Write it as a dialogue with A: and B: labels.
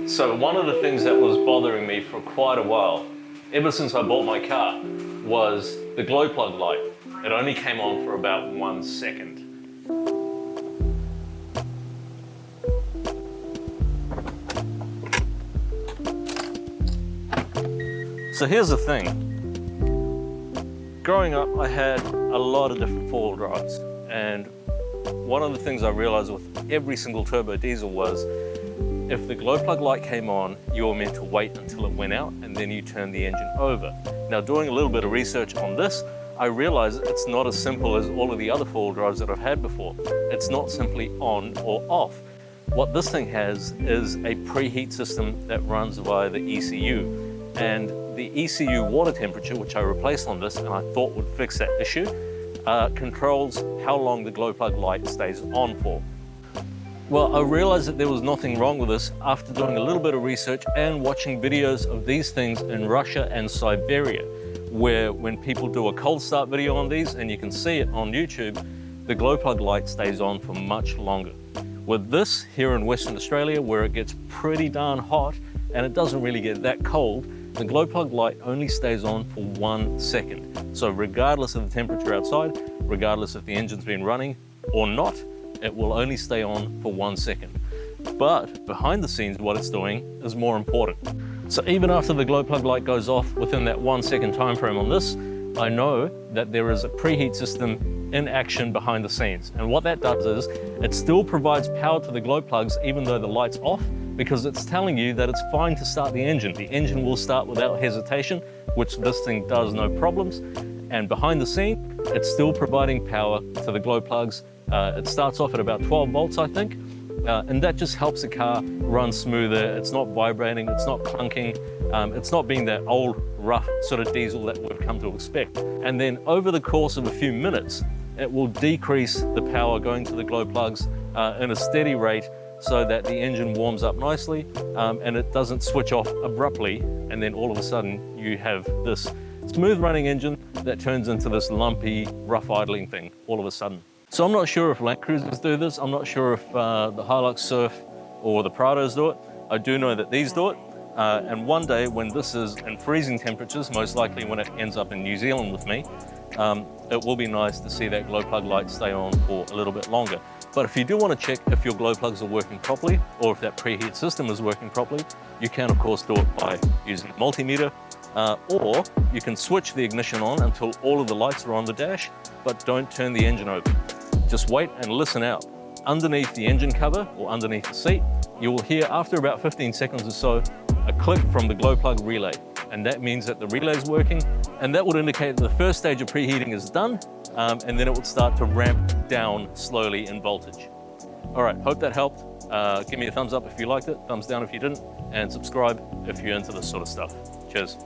A: So one of the things that was bothering me for quite a while, ever since I bought my car, was the glow plug light. It only came on for about 1 second. So here's the thing. Growing up, I had a lot of different four-wheel drives, and one of the things I realized with every single turbo diesel was if the glow plug light came on, you were meant to wait until it went out and then you turn the engine over. Now, doing a little bit of research on this, I realized it's not as simple as all of the other four-wheel drives that I've had before. It's not simply on or off. What this thing has is a preheat system that runs via the ECU. And the ECU water temperature, which I replaced on this and I thought would fix that issue, controls how long the glow plug light stays on for. Well, I realized that there was nothing wrong with this after doing a little bit of research and watching videos of these things in Russia and Siberia, where when people do a cold start video on these, and you can see it on YouTube, the glow plug light stays on for much longer. With this here in Western Australia, where it gets pretty darn hot and it doesn't really get that cold, the glow plug light only stays on for 1 second. So regardless of the temperature outside, regardless if the engine's been running or not, it will only stay on for 1 second. But behind the scenes, what it's doing is more important. So even after the glow plug light goes off within that 1 second time frame on this, I know that there is a preheat system in action behind the scenes. And what that does is it still provides power to the glow plugs even though the light's off, because it's telling you that it's fine to start the engine. The engine will start without hesitation, which this thing does no problems. And behind the scene, it's still providing power to the glow plugs. It starts off at about 12 volts, I think. And that just helps the car run smoother. It's not vibrating, it's not clunking. It's not being that old, rough sort of diesel that we've come to expect. And then over the course of a few minutes, it will decrease the power going to the glow plugs in a steady rate so that the engine warms up nicely and it doesn't switch off abruptly, and then all of a sudden you have this smooth running engine that turns into this lumpy, rough idling thing all of a sudden. So I'm not sure if Land Cruisers do this, I'm not sure if the Hilux Surf or the Prados do it. I do know that these do it, and one day when this is in freezing temperatures, most likely when it ends up in New Zealand with me, it will be nice to see that glow plug light stay on for a little bit longer. But if you do want to check if your glow plugs are working properly, or if that preheat system is working properly, you can of course do it by using a multimeter, or you can switch the ignition on until all of the lights are on the dash, but don't turn the engine over. Just wait and listen out. Underneath the engine cover or underneath the seat, you will hear after about 15 seconds or so, a click from the glow plug relay. And that means that the relay is working, and that would indicate that the first stage of preheating is done, and then it would start to ramp down slowly in voltage. All right, hope that helped. Give me a thumbs up if you liked it, thumbs down if you didn't, and subscribe if you're into this sort of stuff. Cheers.